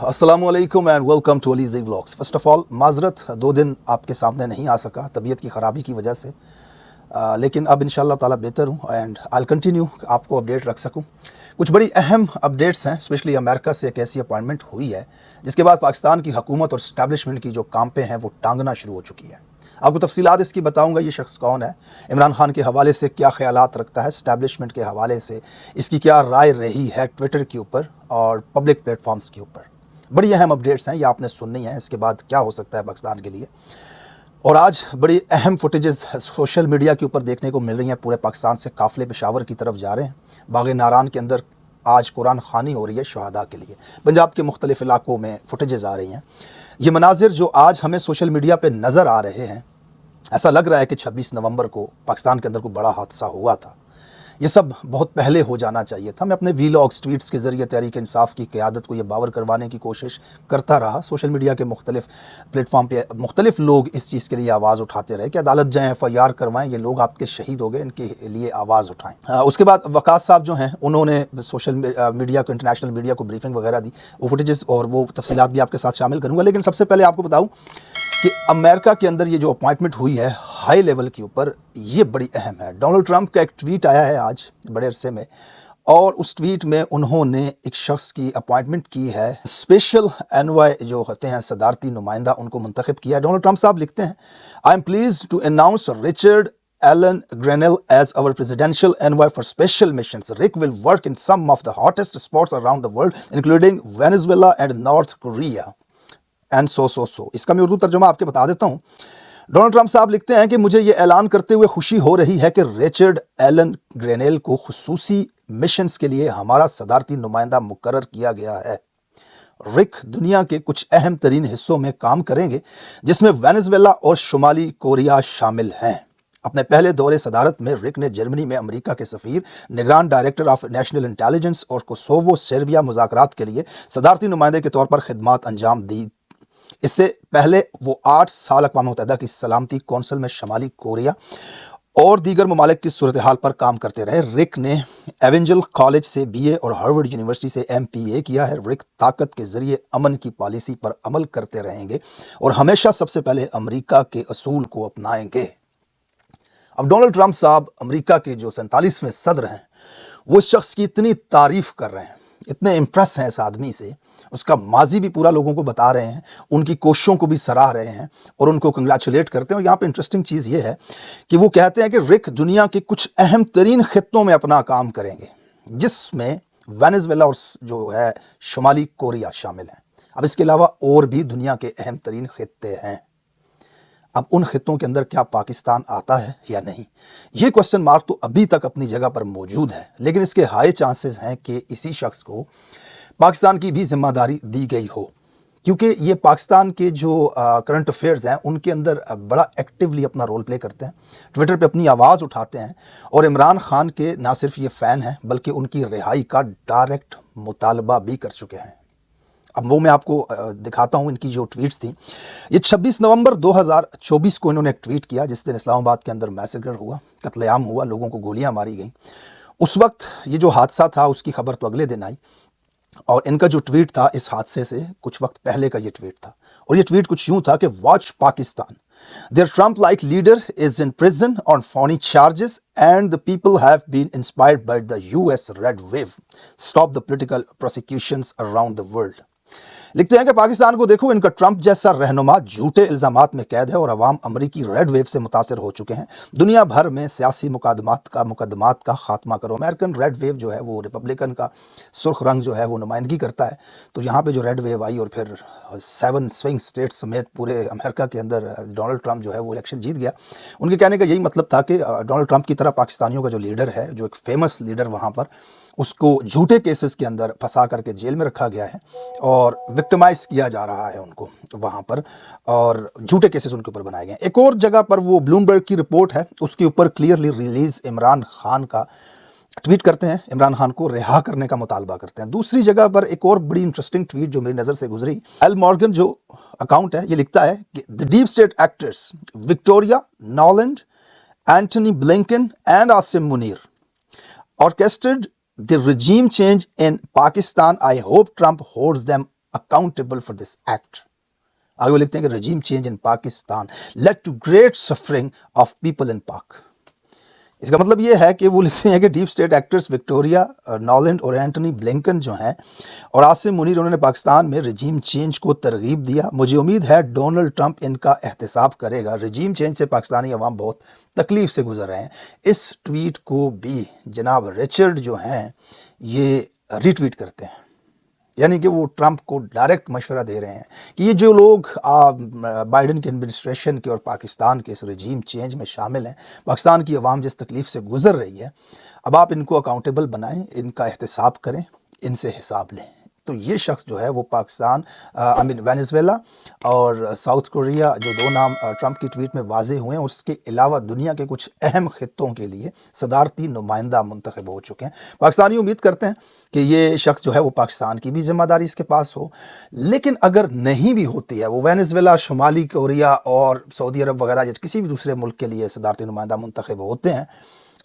السلام علیکم and welcome to Alizey vlogs. First of all معذرت 2 دن آپ کے سامنے نہیں آ سکا طبیعت کی خرابی کی وجہ سے، لیکن اب انشاءاللہ تعالیٰ بہتر ہوں اینڈ آئی کنٹینیو آپ کو اپڈیٹ رکھ سکوں. کچھ بڑی اہم اپڈیٹس ہیں، اسپیشلی امریکہ سے ایک ایسی اپوائنٹمنٹ ہوئی ہے جس کے بعد پاکستان کی حکومت اور اسٹیبلشمنٹ کی جو کامپیں ہیں وہ ٹانگنا شروع ہو چکی ہیں. آپ کو تفصیلات اس کی بتاؤں گا. یہ شخص کون ہے، عمران خان کے حوالے سے کیا خیالات رکھتا ہے، اسٹیبلشمنٹ کے حوالے سے اس کی کیا رائے رہی ہے ٹویٹر کے اوپر اور پبلک پلیٹ فارمز کے اوپر. بڑی اہم اپڈیٹس ہیں، یہ آپ نے سننی ہیں. اس کے بعد کیا ہو سکتا ہے پاکستان کے لیے. اور آج بڑی اہم فوٹیجز سوشل میڈیا کے اوپر دیکھنے کو مل رہی ہیں. پورے پاکستان سے قافلے پشاور کی طرف جا رہے ہیں. باغ ناران کے اندر آج قرآن خوانی ہو رہی ہے شہداء کے لیے. پنجاب کے مختلف علاقوں میں فوٹیجز آ رہی ہیں. یہ مناظر جو آج ہمیں سوشل میڈیا پہ نظر آ رہے ہیں، ایسا لگ رہا ہے کہ 26 نومبر کو پاکستان کے اندر کوئی بڑا حادثہ ہوا تھا. یہ سب بہت پہلے ہو جانا چاہیے تھا. میں اپنے ویلاگز ٹویٹس کے ذریعے تحریک انصاف کی قیادت کو یہ باور کروانے کی کوشش کرتا رہا. سوشل میڈیا کے مختلف پلیٹ فارم پہ مختلف لوگ اس چیز کے لیے آواز اٹھاتے رہے کہ عدالت جائیں، FIR کروائیں، یہ لوگ آپ کے شہید ہو گئے، ان کے لیے آواز اٹھائیں. اس کے بعد وقاص صاحب جو ہیں انہوں نے سوشل میڈیا کو، انٹرنیشنل میڈیا کو بریفنگ وغیرہ دی. وہ فوٹیجز اور وہ تفصیلات بھی آپ کے ساتھ شامل کروں گا. لیکن سب سے پہلے آپ کو بتاؤں کہ امریکہ کے اندر یہ جو اپوائنٹمنٹ ہوئی ہے ہائی لیول کے اوپر، یہ بڑی اہم ہے. ڈونلڈ ٹرمپ کا ایک ٹویٹ آیا ہے آج بڑے عرصے میں، اور اس ٹویٹ میں انہوں نے ایک شخص کی اپوائنٹمنٹ کی ہے. اسپیشل انوائے جو ہوتے ہیں صدارتی نمائندہ، ان کو منتخب کیا ہے. ڈونلڈ ٹرمپ صاحب لکھتے ہیں، I am pleased to announce Richard Alan Grenell as our presidential envoy for special missions. Rick will work in some of the hottest spots around the world, including Venezuela and North Korea. And so. اس کا میں اردو ترجمہ آپ کے بتا دیتا ہوں. Donald Trump صاحب لکھتے ہیں کہ مجھے یہ اعلان کرتے ہوئے خوشی ہو رہی ہے کہ ریچرڈ ایلن گرینیل کو خصوصی مشنز کے لیے ہمارا صدارتی نمائندہ مقرر کیا گیا ہے. رک دنیا کے کچھ اہم ترین حصوں میں کام کریں گے، جس میں وینزویلا اور شمالی کوریا شامل ہیں. اپنے پہلے دورے صدارت میں رک نے جرمنی میں امریکہ کے سفیر، نگران ڈائریکٹر آف نیشنل انٹیلیجنس اور کوسوو سربیا مذاکرات کے لیے صدارتی نمائندے کے طور پر خدمات انجام دی. اس سے پہلے وہ 8 سال اقوام متحدہ کی سلامتی کونسل میں شمالی کوریا اور دیگر ممالک کی صورتحال پر کام کرتے رہے. رک نے ایونجل کالج سے BA اور ہارورڈ یونیورسٹی سے MPA کیا ہے. رک طاقت کے ذریعے امن کی پالیسی پر عمل کرتے رہیں گے اور ہمیشہ سب سے پہلے امریکہ کے اصول کو اپنائیں گے. اب ڈونلڈ ٹرمپ صاحب امریکہ کے جو 47ویں صدر ہیں، وہ اس شخص کی اتنی تعریف کر رہے ہیں، اتنے امپریس ہیں اس آدمی سے، اس کا ماضی بھی پورا لوگوں کو بتا رہے ہیں، ان کی کوششوں کو بھی سراہ رہے ہیں اور ان کو کنگریچولیٹ کرتے ہیں. اور یہاں پہ انٹرسٹنگ چیز یہ ہے کہ وہ کہتے ہیں کہ رک دنیا کے کچھ اہم ترین خطوں میں اپنا کام کریں گے، جس میں وینزویلا اور جو ہے شمالی کوریا شامل ہیں. اب اس کے علاوہ اور بھی دنیا کے اہم ترین خطے ہیں. اب ان خطوں کے اندر کیا پاکستان آتا ہے یا نہیں، یہ کوسچن مارک تو ابھی تک اپنی جگہ پر موجود ہے. لیکن اس کے ہائی چانسز ہیں کہ اسی شخص کو پاکستان کی بھی ذمہ داری دی گئی ہو، کیونکہ یہ پاکستان کے جو کرنٹ افیئرز ہیں ان کے اندر بڑا ایکٹیولی اپنا رول پلے کرتے ہیں، ٹویٹر پہ اپنی آواز اٹھاتے ہیں، اور عمران خان کے نہ صرف یہ فین ہیں بلکہ ان کی رہائی کا ڈائریکٹ مطالبہ بھی کر چکے ہیں. اب وہ میں آپ کو دکھاتا ہوں ان کی جو ٹویٹس تھیں. یہ 26 نومبر 2024 کو انہوں نے ایک ٹویٹ کیا جس دن اسلام آباد کے اندر میسیکر ہوا، قتل عام ہوا، لوگوں کو گولیاں ماری گئیں. اس وقت یہ جو حادثہ تھا اس کی خبر تو اگلے دن آئی، اور ان کا جو ٹویٹ تھا اس حادثے سے کچھ وقت پہلے کا یہ ٹویٹ تھا. اور یہ ٹویٹ کچھ یوں تھا کہ watch Pakistan, their Trump-like leader is in prison on phony charges and the people have been inspired by the US red wave. Stop the political prosecutions around the world. لکھتے ہیں کہ پاکستان کو دیکھو، ان کا ٹرمپ جیسا رہنما جھوٹے الزامات میں قید ہے اور عوام امریکی ریڈ ویو سے متاثر ہو چکے ہیں. دنیا بھر میں سیاسی مقدمات کا خاتمہ کرو. امریکن ریڈ ویو جو ہے وہ ریپبلکن کا سرخ رنگ جو ہے وہ نمائندگی کرتا ہے. تو یہاں پہ جو ریڈ ویو آئی اور پھر 7 سوئنگ اسٹیٹ سمیت پورے امریکہ کے اندر ڈونلڈ ٹرمپ جو ہے وہ الیکشن جیت گیا. ان کے کہنے کا یہی مطلب تھا کہ ڈونلڈ ٹرمپ کی طرح پاکستانیوں کا جو لیڈر ہے، جو ایک فیمس لیڈر وہاں پر، اس کو جھوٹے کیسز کے اندر پھنسا کر کے جیل میں رکھا گیا ہے اور وکٹمائز کیا جا رہا ہے ان کو وہاں پر، اور جھوٹے کیسز ان کے اوپر بنائے گئے ہیں. ایک اور جگہ پر وہ بلومبرگ کی رپورٹ ہے، اس کے اوپر کلیئرلی ریلیز عمران خان کا ٹویٹ کرتے ہیں، عمران خان کو رہا کرنے کا مطالبہ کرتے ہیں. دوسری جگہ پر ایک اور بڑی انٹرسٹنگ ٹویٹ جو میری نظر سے گزری، ایل مارگن جو اکاؤنٹ ہے، یہ لکھتا ہے کہ the deep state actors Victoria Nuland, Antony Blinken and Asim Munir orchestrated the regime change in Pakistan. I hope Trump holds them accountable for this act. آگے وہ لکھتے ہیں کہ regime change in Pakistan led to great suffering of people in Pak. اس کا مطلب یہ ہے کہ وہ لکھتے ہیں کہ ڈیپ اسٹیٹ ایکٹرز وکٹوریا نالینڈ اور اینٹونی بلنکن جو ہیں اور عاصم منیر، انہوں نے پاکستان میں رجیم چینج کو ترغیب دیا. مجھے امید ہے ڈونلڈ ٹرمپ ان کا احتساب کرے گا. رجیم چینج سے پاکستانی عوام بہت تکلیف سے گزر رہے ہیں. اس ٹویٹ کو بھی جناب رچرڈ جو ہیں یہ ری ٹویٹ کرتے ہیں، یعنی کہ وہ ٹرمپ کو ڈائریکٹ مشورہ دے رہے ہیں کہ یہ جو لوگ بائیڈن کی ایڈمنسٹریشن کے اور پاکستان کے اس رجیم چینج میں شامل ہیں، پاکستان کی عوام جس تکلیف سے گزر رہی ہے، اب آپ ان کو اکاؤنٹیبل بنائیں، ان کا احتساب کریں، ان سے حساب لیں. تو یہ شخص جو ہے وہ پاکستان وینیزویلا اور ساؤتھ کوریا، جو دو نام ٹرمپ کی ٹویٹ میں واضح ہوئے ہیں، اس کے علاوہ دنیا کے کچھ اہم خطوں کے لیے صدارتی نمائندہ منتخب ہو چکے ہیں. پاکستانی امید کرتے ہیں کہ یہ شخص جو ہے وہ پاکستان کی بھی ذمہ داری اس کے پاس ہو، لیکن اگر نہیں بھی ہوتی ہے، وہ وینیزویلا، شمالی کوریا اور سعودی عرب وغیرہ یا کسی بھی دوسرے ملک کے لیے صدارتی نمائندہ منتخب ہوتے ہیں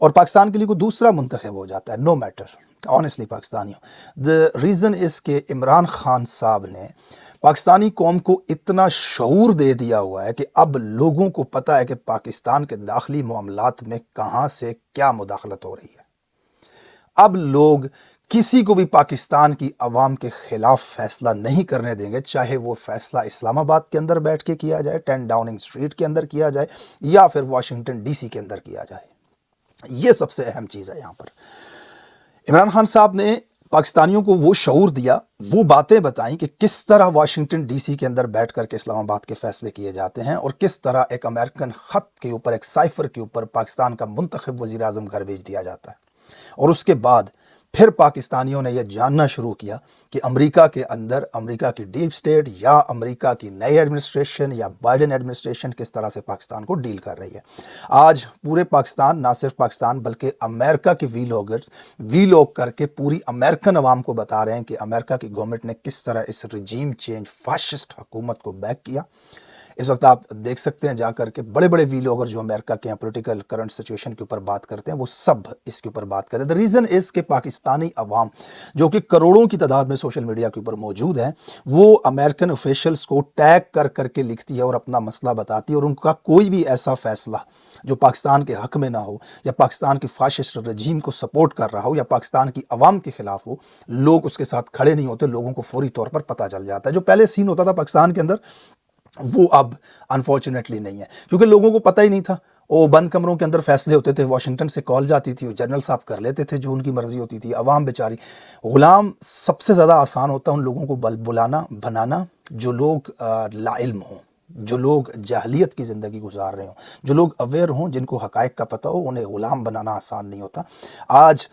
اور پاکستان کے لیے کوئی دوسرا منتخب ہو جاتا ہے، نو میٹر آنیسٹلی پاکستانیوں. the reason is کہ عمران خان صاحب نے پاکستانی قوم کو اتنا شعور دے دیا ہوا ہے کہ اب لوگوں کو پتہ ہے کہ پاکستان کے داخلی معاملات میں کہاں سے کیا مداخلت ہو رہی ہے. اب لوگ کسی کو بھی پاکستان کی عوام کے خلاف فیصلہ نہیں کرنے دیں گے، چاہے وہ فیصلہ اسلام آباد کے اندر بیٹھ کے کیا جائے، 10 ڈاؤننگ اسٹریٹ کے اندر کیا جائے، یا پھر واشنگٹن ڈی سی کے اندر کیا جائے. یہ سب سے اہم چیز ہے. یہاں پر عمران خان صاحب نے پاکستانیوں کو وہ شعور دیا، وہ باتیں بتائیں کہ کس طرح واشنگٹن ڈی سی کے اندر بیٹھ کر کے اسلام آباد کے فیصلے کیے جاتے ہیں، اور کس طرح ایک امریکن خط کے اوپر، ایک سائفر کے اوپر پاکستان کا منتخب وزیر اعظم گھر بھیج دیا جاتا ہے. اور اس کے بعد پھر پاکستانیوں نے یہ جاننا شروع کیا کہ امریکہ کے اندر امریکہ کی ڈیپ اسٹیٹ یا امریکہ کی نئی ایڈمنسٹریشن یا بائیڈن ایڈمنسٹریشن کس طرح سے پاکستان کو ڈیل کر رہی ہے. آج پورے پاکستان، نہ صرف پاکستان بلکہ امریکہ کے وی لوگ کر کے پوری امریکن عوام کو بتا رہے ہیں کہ امریکہ کی گورنمنٹ نے کس طرح اس رجیم چینج فاشسٹ حکومت کو بیک کیا. اس وقت آپ دیکھ سکتے ہیں جا کر کے بڑے بڑے وی لوگر جو امریکہ کے ہیں، پولیٹیکل کرنٹ سچویشن کے اوپر بات کرتے ہیں، وہ سب اس کے اوپر بات کریں. The reason is کہ پاکستانی عوام جو کہ کروڑوں کی تعداد میں سوشل میڈیا کے اوپر موجود ہیں، وہ امریکن آفیشلز کو ٹیگ کر کر کے لکھتی ہے اور اپنا مسئلہ بتاتی ہے، اور ان کا کوئی بھی ایسا فیصلہ جو پاکستان کے حق میں نہ ہو یا پاکستان کی فاشسٹ رجیم کو سپورٹ کر رہا ہو یا پاکستان کی عوام کے خلاف ہو، لوگ اس کے ساتھ کھڑے نہیں ہوتے. لوگوں کو فوری طور پر پتہ چل جاتا ہے. جو پہلے سین ہوتا تھا پاکستان کے اندر، وہ اب انفارچونیٹلی نہیں ہے، کیونکہ لوگوں کو پتہ ہی نہیں تھا. وہ بند کمروں کے اندر فیصلے ہوتے تھے، واشنگٹن سے کال جاتی تھی، وہ جنرل صاحب کر لیتے تھے جو ان کی مرضی ہوتی تھی. عوام بیچاری غلام. سب سے زیادہ آسان ہوتا ہے ان لوگوں کو بنانا جو لوگ لا علم ہوں، جو لوگ جاہلیت کی زندگی گزار رہے ہوں، جو لوگ اویئر ہوں، جن کو حقائق کا پتہ ہو. انہیں غلام بنانا آسان نہیں ہوتا. آج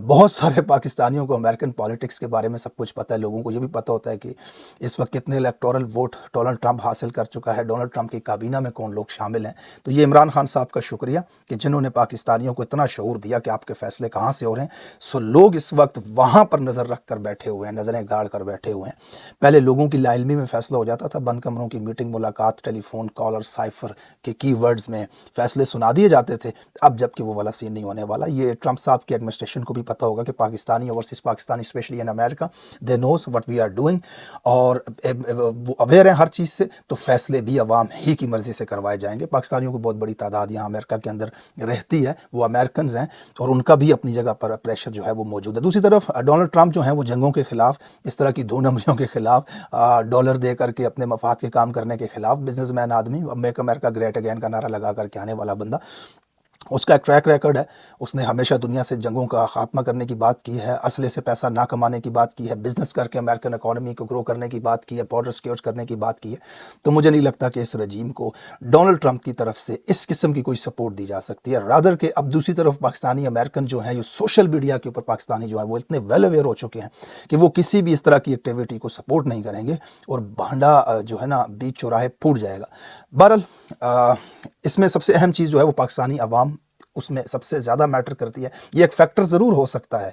بہت سارے پاکستانیوں کو امریکن پالیٹکس کے بارے میں سب کچھ پتہ ہے. لوگوں کو یہ بھی پتہ ہوتا ہے کہ اس وقت کتنے الیکٹورل ووٹ ڈونلڈ ٹرمپ حاصل کر چکا ہے، ڈونلڈ ٹرمپ کی کابینہ میں کون لوگ شامل ہیں. تو یہ عمران خان صاحب کا شکریہ کہ جنہوں نے پاکستانیوں کو اتنا شعور دیا کہ آپ کے فیصلے کہاں سے ہو رہے ہیں. سو لوگ اس وقت وہاں پر نظر رکھ کر بیٹھے ہوئے ہیں، نظریں گاڑ کر بیٹھے ہوئے ہیں. پہلے لوگوں کی لا علمی میں فیصلہ ہو جاتا تھا، بند کمروں کی میٹنگ، ملاقات، ٹیلی فون کال اور سائفر کے کی ورڈز میں فیصلے سنا دیے جاتے تھے. اب جب کہ وہ والا سین نہیں ہونے والا. یہ ٹرمپ صاحب کی ایڈمنسٹریشن کو بھی پتہ ہوگا کہ Pakistani overseas Pakistani especially in امریکہ، they know what we are doing, اور وہ اویئر ہیں ہر چیز سے. تو فیصلے بھی عوام ہی کی مرضی سے کروائے جائیں گے. پاکستانیوں کو بہت بڑی تعداد یہاں امریکہ کے اندر رہتی ہے، وہ امریکنز ہیں، اور ان کا بھی اپنی جگہ پر پریشر جو ہے وہ موجود ہے. دوسری طرف ڈونلڈ ٹرمپ جو ہیں وہ جنگوں کے خلاف، اس طرح کی دو نمبریوں کے خلاف، ڈالر دے کر کے اپنے مفاد کے کام کرنے کے خلاف، بزنس مین آدمی، میک امریکہ گریٹ اگین کا نعرہ لگا کر کے آنے والا بندہ. اس کا ایک ٹریک ریکارڈ ہے. اس نے ہمیشہ دنیا سے جنگوں کا خاتمہ کرنے کی بات کی ہے، اسلحے سے پیسہ نہ کمانے کی بات کی ہے، بزنس کر کے امریکن اکانومی کو گرو کرنے کی بات کی ہے، بارڈر سیکیور کرنے کی بات کی ہے. تو مجھے نہیں لگتا کہ اس رجیم کو ڈونلڈ ٹرمپ کی طرف سے اس قسم کی کوئی سپورٹ دی جا سکتی ہے. رادر کہ اب دوسری طرف پاکستانی امریکن جو ہیں، یہ سوشل میڈیا کے اوپر پاکستانی جو ہیں وہ اتنے ویل اویئر ہو چکے ہیں کہ وہ کسی بھی اس طرح کی ایکٹیویٹی کو سپورٹ نہیں کریں گے، اور بھانڈا جو ہے نا بیچ چوراہے پھوٹ جائے گا. بہرحال اس میں سب سے اہم چیز جو ہے وہ پاکستانی عوام اس میں سب سے زیادہ میٹر کرتی ہے. یہ ایک فیکٹر ضرور ہو سکتا ہے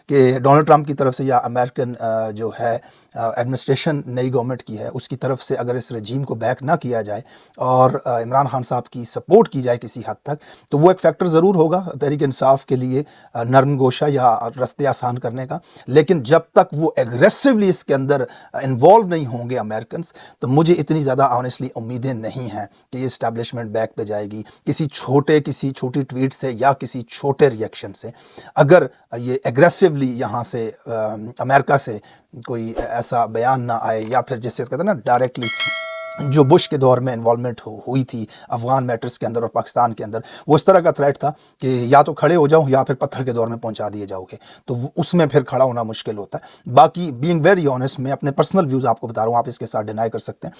کہ ڈونلڈ ٹرمپ کی طرف سے یا امریکن جو ہے ایڈمنسٹریشن نئی گورنمنٹ کی ہے اس کی طرف سے اگر اس رجیم کو بیک نہ کیا جائے اور عمران خان صاحب کی سپورٹ کی جائے کسی حد تک, تو وہ ایک فیکٹر ضرور ہوگا تحریک انصاف کے لیے نرم گوشہ یا رستے آسان کرنے کا. لیکن جب تک وہ ایگریسولی اس کے اندر انوالو نہیں ہوں گے امریکنز, تو مجھے اتنی زیادہ آنیسٹلی امیدیں نہیں ہیں کہ یہ اسٹیبلشمنٹ بیک پہ جائے گی کسی چھوٹی ٹویٹ سے یا کسی چھوٹے ریئیکشن سے. اگر یہ ایگریسولی یہاں سے امریکہ سے کوئی ایسا بیان نہ آئے, یا پھر جیسے کہتے ہیں نا ڈائریکٹلی جو بش کے دور میں انوالومنٹ ہوئی تھی افغان میٹرز کے اندر اور پاکستان کے اندر, وہ اس طرح کا تھریٹ تھا کہ یا تو کھڑے ہو جاؤ یا پھر پتھر کے دور میں پہنچا دیے جاؤ گے, تو اس میں پھر کھڑا ہونا مشکل ہوتا ہے. باقی بینگ ویری آنیسٹ, میں اپنے پرسنل ویوز آپ کو بتا رہا ہوں, آپ اس کے ساتھ ڈینائی کر سکتے ہیں.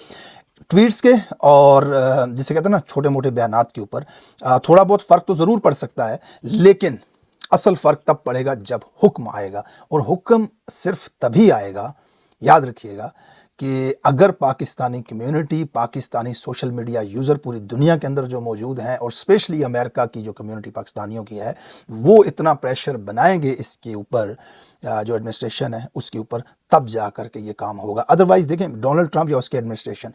ٹویٹس کے اور جسے کہتے ہیں نا چھوٹے موٹے بیانات کے اوپر تھوڑا بہت فرق تو ضرور پڑ سکتا ہے, لیکن اصل فرق تب پڑے گا جب حکم آئے گا. اور حکم صرف تبھی آئے گا, یاد رکھیے گا, کہ اگر Pakistani community, Pakistani social media user پوری دنیا کے اندر جو موجود ہیں, اور اسپیشلی امریکہ کی جو کمیونٹی پاکستانیوں کی ہے, وہ اتنا پریشر بنائیں گے اس کے اوپر, جو ایڈمنسٹریشن ہے اس کے اوپر, تب جا کر کے یہ کام ہوگا. ادروائز دیکھیں ڈونلڈ ٹرمپ یا اس کے ایڈمنسٹریشن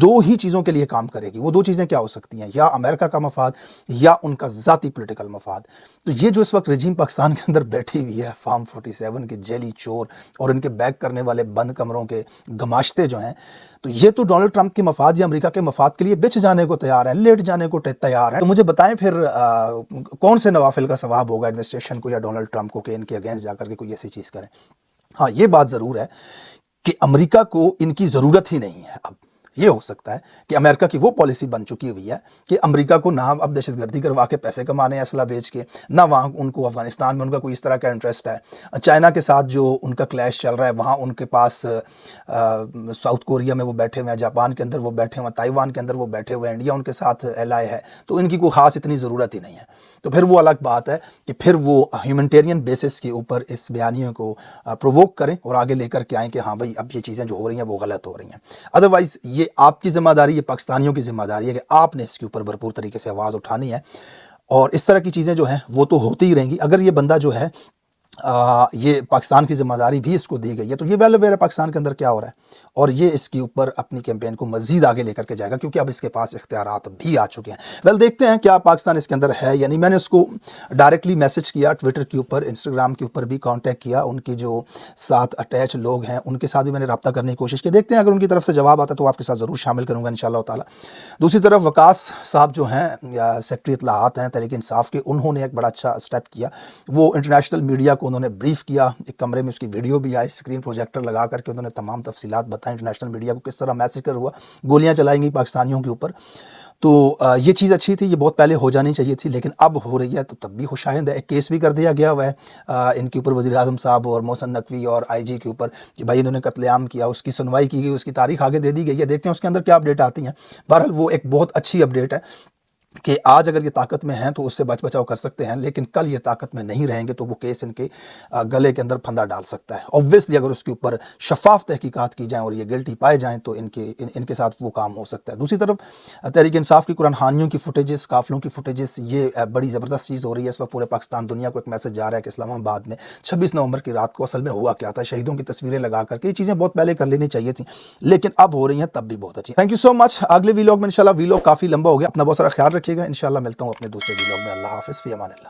دو ہی چیزوں کے لیے کام کرے گی. وہ دو چیزیں کیا ہو سکتی ہیں, یا امریکہ کا مفاد یا ان کا ذاتی پولیٹیکل مفاد. تو یہ جو اس وقت رجیم پاکستان کے اندر بیٹھی ہوئی ہے, فارم 47 کے جیلی چور اور ان کے بیک کرنے والے بند کمروں کے گماشتے جو ہیں, تو یہ تو ڈونلڈ ٹرمپ کے مفاد یا امریکہ کے مفاد کے لیے بچ جانے کو تیار ہیں, لیٹ جانے کو تیار ہیں. تو مجھے بتائیں پھر کون سے نوافل کا ثواب ہوگا ایڈمنسٹریشن کو یا ڈونلڈ ٹرمپ کو کہ ان کے اگینسٹ جا کر کے کوئی ایسی چیز کریں. ہاں, یہ بات ضرور ہے کہ امریکہ کو ان کی ضرورت ہی نہیں ہے. اب یہ ہو سکتا ہے کہ امریکہ کی وہ پالیسی بن چکی ہوئی ہے کہ امریکہ کو نہ اب دہشت گردی کروا کے پیسے کمانے ہیں اسلحہ بیچ کے, نہ وہاں ان کو افغانستان میں ان کا کوئی اس طرح کا انٹرسٹ ہے. چائنا کے ساتھ جو ان کا کلیش چل رہا ہے, وہاں ان کے پاس ساؤتھ کوریا میں وہ بیٹھے ہوئے ہیں, جاپان کے اندر وہ بیٹھے ہوئے ہیں, تائیوان کے اندر وہ بیٹھے ہوئے ہیں, انڈیا ان کے ساتھ ایلائی ہے, تو ان کی کوئی خاص اتنی ضرورت ہی نہیں ہے. تو پھر وہ الگ بات ہے کہ پھر وہ ہیومنٹیرین بیسس کے اوپر اس بیانیے کو پرووک کریں اور آگے لے کر کے آئیں کہ ہاں بھائی اب یہ چیزیں جو ہو رہی ہیں وہ غلط ہو رہی ہیں. ادروائز یہ آپ کی ذمہ داری, یہ پاکستانیوں کی ذمہ داری ہے کہ آپ نے اس کے اوپر بھرپور طریقے سے آواز اٹھانی ہے, اور اس طرح کی چیزیں جو ہیں وہ تو ہوتی ہی رہیں گی. اگر یہ بندہ جو ہے یہ پاکستان کی ذمہ داری بھی اس کو دی گئی ہے, تو یہ ویل اویئر ہے پاکستان کے اندر کیا ہو رہا ہے, اور یہ اس کے اوپر اپنی کیمپین کو مزید آگے لے کر کے جائے گا, کیونکہ اب اس کے پاس اختیارات بھی آ چکے ہیں. ویل دیکھتے ہیں کیا پاکستان اس کے اندر ہے یا نہیں. میں نے اس کو ڈائریکٹلی میسج کیا, ٹویٹر کے اوپر, انسٹاگرام کے اوپر بھی کانٹیکٹ کیا, ان کے جو ساتھ اٹیچ لوگ ہیں ان کے ساتھ بھی میں نے رابطہ کرنے کی کوشش کی. دیکھتے ہیں اگر ان کی طرف سے جواب آتا ہے تو آپ کے ساتھ ضرور شامل کروں گا انشاءاللہ تعالی. دوسری طرف وقاص صاحب جو ہیں سیکرٹری اطلاعات ہیں تحریک انصاف کے, انہوں نے ایک بڑا اچھا اسٹیپ کیا. وہ انٹرنیشنل میڈیا کو انہوں نے بریف کیا, ایک کمرے میں اس کی ویڈیو بھی آئی, اسکرین پروجیکٹر لگا کر کے انہوں نے تمام تفصیلات بتائیں انٹرنیشنل میڈیا کو کس طرح میسیکر ہوا, گولیاں چلائیں گی پاکستانیوں کے اوپر. تو یہ چیز اچھی تھی, یہ بہت پہلے ہو جانی چاہیے تھی, لیکن اب ہو رہی ہے تو تب بھی خوشائند ہے. ایک کیس بھی کر دیا گیا ہوا ہے ان کے اوپر, وزیر اعظم صاحب اور محسن نقوی اور آئی جی کے اوپر, کہ بھائی انہوں نے قتل عام کیا, اس کی سنوائی کی گئی, اس کی تاریخ آگے دے دی گئی ہے. دیکھتے ہیں اس کے اندر کیا اپڈیٹ آتی ہیں. بہرحال وہ ایک بہت اچھی اپڈیٹ ہے کہ آج اگر یہ طاقت میں ہیں تو اس سے بچ بچاؤ کر سکتے ہیں, لیکن کل یہ طاقت میں نہیں رہیں گے تو وہ کیس ان کے گلے کے اندر پھندا ڈال سکتا ہے. اوبویسلی اگر اس کے اوپر شفاف تحقیقات کی جائیں اور یہ گلٹی پائے جائیں تو ان کے ساتھ وہ کام ہو سکتا ہے. دوسری طرف تحریک انصاف کی قرآن خوانیوں کی فوٹیجز, قافلوں کی فوٹیجز, یہ بڑی زبردست چیز ہو رہی ہے اس وقت. پورے پاکستان دنیا کو ایک میسج جا رہا ہے کہ اسلام آباد میں 26 نومبر کی رات کو اصل میں ہوا کیا تھا, شہیدوں کی تصویریں لگا کر کے. یہ چیزیں بہت پہلے کر لینی چاہیے تھیں, لیکن اب ہو رہی ہیں, تب بھی بہت اچھی. تھینک یو سو مچ. اگلے ویلاگ میں انشاءاللہ, ویلاگ کافی لمبا ہو گیا, اپنا بہت سارا خیال رکھیے گا. انشاءاللہ ملتا ہوں اپنے دوسرے ویلاگ میں. اللہ حافظ, فی امان اللہ.